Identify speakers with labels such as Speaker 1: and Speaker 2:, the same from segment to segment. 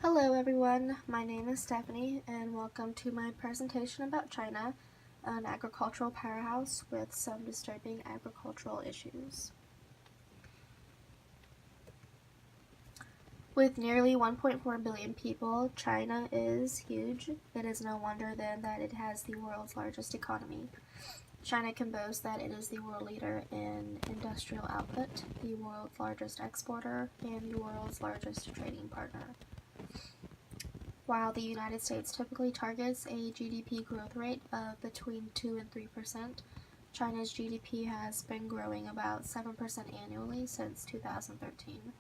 Speaker 1: Hello everyone, my name is Stephanie and welcome to my presentation about China, an agricultural powerhouse with some disturbing agricultural issues. With nearly 1.4 billion people, China is huge. It is no wonder then that it has the world's largest economy. China can boast that it is the world leader in industrial output, the world's largest exporter, and the world's largest trading partner. While the United States typically targets a GDP growth rate of between 2 and 3%, China's GDP has been growing about 7% annually since 2013.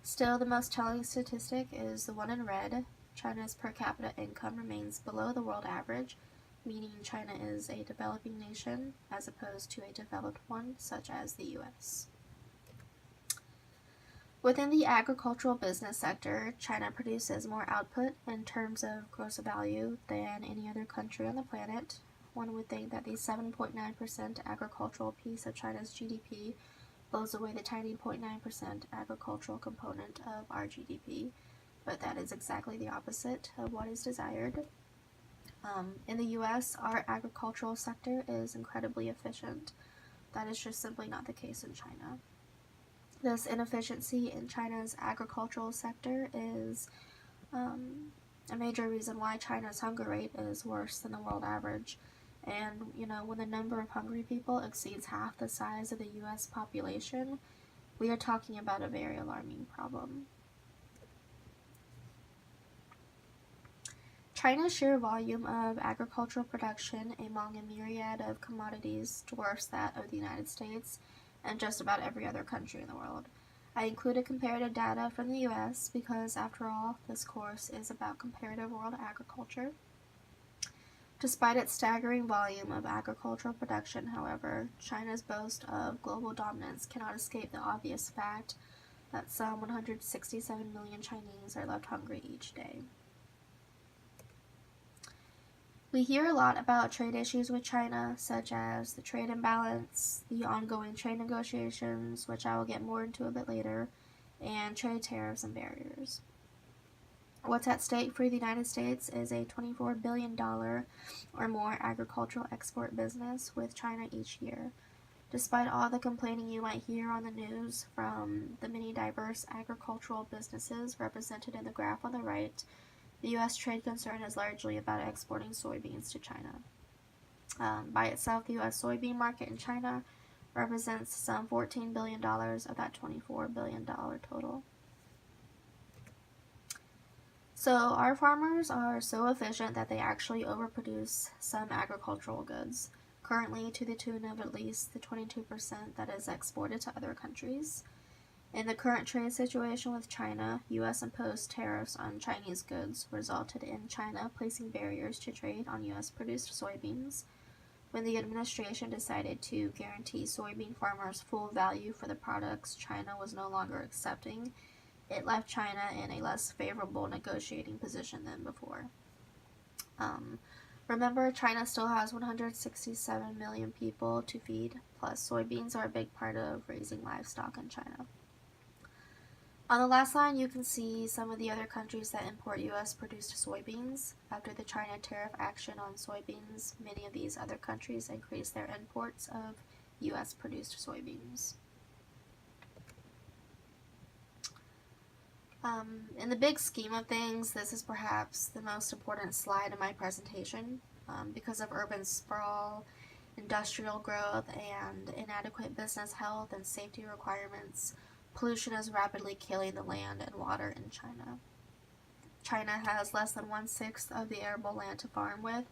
Speaker 1: Still, the most telling statistic is the one in red. China's per capita income remains below the world average, meaning China is a developing nation as opposed to a developed one such as the US. Within the agricultural business sector, China produces more output in terms of gross value than any other country on the planet. One would think that the 7.9% agricultural piece of China's GDP blows away the tiny 0.9% agricultural component of our GDP, but that is exactly the opposite of what is desired. In the US, our agricultural sector is incredibly efficient. That is just simply not the case in China. This inefficiency in China's agricultural sector is a major reason why China's hunger rate is worse than the world average. And, when the number of hungry people exceeds half the size of the US population, we are talking about a very alarming problem. China's sheer volume of agricultural production among a myriad of commodities dwarfs that of the United States and just about every other country in the world. I included comparative data from the US because, after all, this course is about comparative world agriculture. Despite its staggering volume of agricultural production, however, China's boast of global dominance cannot escape the obvious fact that some 167 million Chinese are left hungry each day. We hear a lot about trade issues with China, such as the trade imbalance, the ongoing trade negotiations, which I will get more into a bit later, and trade tariffs and barriers. What's at stake for the United States is a $24 billion or more agricultural export business with China each year. Despite all the complaining you might hear on the news from the many diverse agricultural businesses represented in the graph on the right, the U.S. trade concern is largely about exporting soybeans to China. By itself, the U.S. soybean market in China represents some $14 billion of that $24 billion total. So our farmers are so efficient that they actually overproduce some agricultural goods, currently to the tune of at least the 22% that is exported to other countries. In the current trade situation with China, U.S. imposed tariffs on Chinese goods resulted in China placing barriers to trade on U.S.-produced soybeans. When the administration decided to guarantee soybean farmers full value for the products China was no longer accepting, it left China in a less favorable negotiating position than before. Remember, China still has 167 million people to feed, plus soybeans are a big part of raising livestock in China. On the last line, you can see some of the other countries that import U.S.-produced soybeans. After the China tariff action on soybeans, many of these other countries increased their imports of U.S.-produced soybeans. In the big scheme of things, this is perhaps the most important slide in my presentation. Because of urban sprawl, industrial growth, and inadequate business health and safety requirements, pollution is rapidly killing the land and water in China. China has less than 1/6 of the arable land to farm with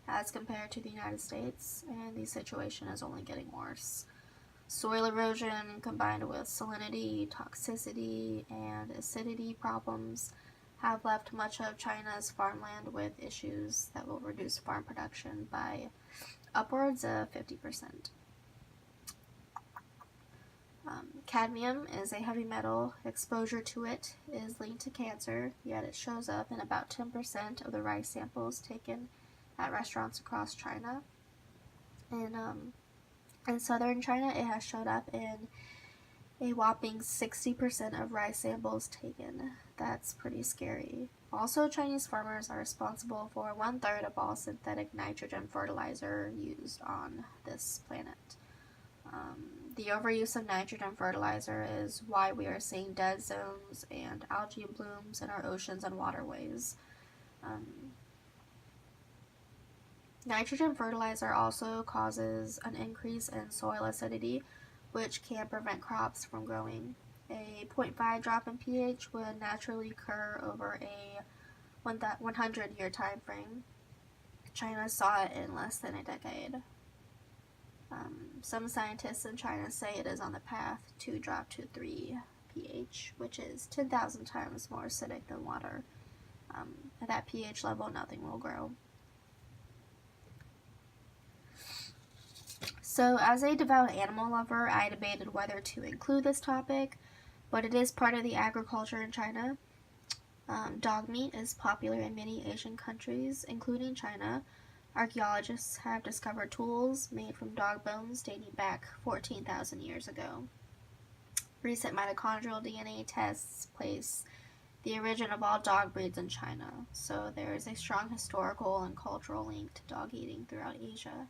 Speaker 1: as compared to the United States, and the situation is only getting worse. Soil erosion combined with salinity, toxicity, and acidity problems have left much of China's farmland with issues that will reduce farm production by upwards of 50%. Cadmium is a heavy metal. Exposure to it is linked to cancer, yet it shows up in about 10% of the rice samples taken at restaurants across China. In southern China, it has showed up in A whopping 60% of rice samples taken. That's pretty scary. Also, Chinese farmers are responsible for 1/3 of all synthetic nitrogen fertilizer used on this planet. The overuse of nitrogen fertilizer is why we are seeing dead zones and algae blooms in our oceans and waterways. Nitrogen fertilizer also causes an increase in soil acidity, which can prevent crops from growing. A 0.5 drop in pH would naturally occur over a 100-year time frame. China saw it in less than a decade. Some scientists in China say it is on the path to drop to 3 pH, which is 10,000 times more acidic than water. At that pH level, nothing will grow. So, as a devout animal lover, I debated whether to include this topic, but it is part of the agriculture in China. Dog meat is popular in many Asian countries, including China. Archaeologists have discovered tools made from dog bones dating back 14,000 years ago. Recent mitochondrial DNA tests place the origin of all dog breeds in China, so there is a strong historical and cultural link to dog eating throughout Asia.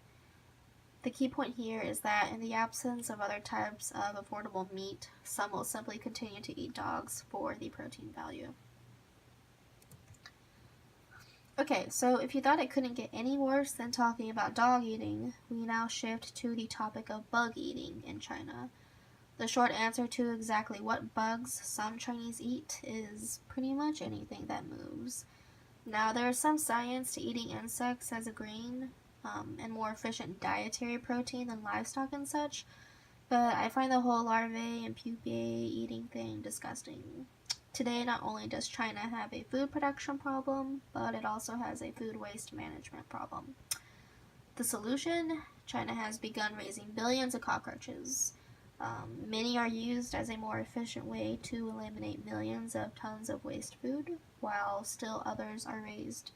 Speaker 1: The key point here is that in the absence of other types of affordable meat, some will simply continue to eat dogs for the protein value. Okay, so if you thought it couldn't get any worse than talking about dog eating, we now shift to the topic of bug eating in China. The short answer to exactly what bugs some Chinese eat is pretty much anything that moves. Now, there is some science to eating insects as a grain and more efficient dietary protein than livestock and such, but I find the whole larvae and pupae eating thing disgusting. Today, not only does China have a food production problem, but it also has a food waste management problem. The solution? China has begun raising billions of cockroaches. Many are used as a more efficient way to eliminate millions of tons of waste food, while still others are raised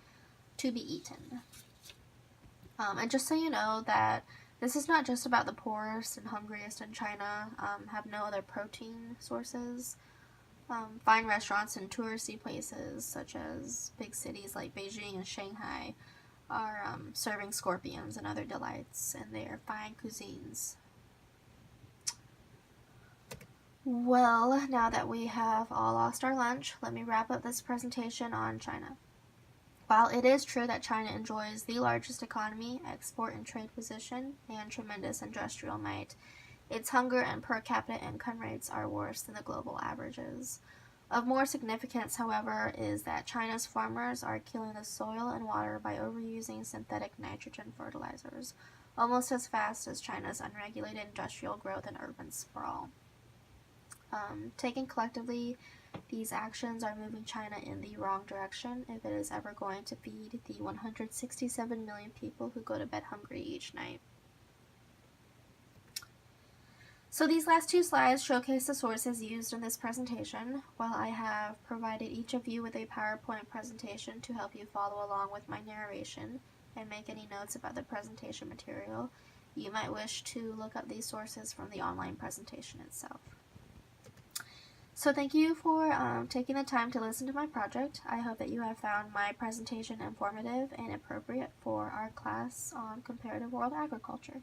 Speaker 1: to be eaten. And just so you know that this is not just about the poorest and hungriest in China, have no other protein sources. Fine restaurants in touristy places, such as big cities like Beijing and Shanghai, are serving scorpions and other delights in their fine cuisines. Well, now that we have all lost our lunch, let me wrap up this presentation on China. While it is true that China enjoys the largest economy, export and trade position, and tremendous industrial might, its hunger and per capita income rates are worse than the global averages. Of more significance, however, is that China's farmers are killing the soil and water by overusing synthetic nitrogen fertilizers, almost as fast as China's unregulated industrial growth and urban sprawl. Taken collectively, these actions are moving China in the wrong direction if it is ever going to feed the 167 million people who go to bed hungry each night. So these last two slides showcase the sources used in this presentation. While I have provided each of you with a PowerPoint presentation to help you follow along with my narration and make any notes about the presentation material, you might wish to look up these sources from the online presentation itself. So thank you for taking the time to listen to my project. I hope that you have found my presentation informative and appropriate for our class on comparative world agriculture.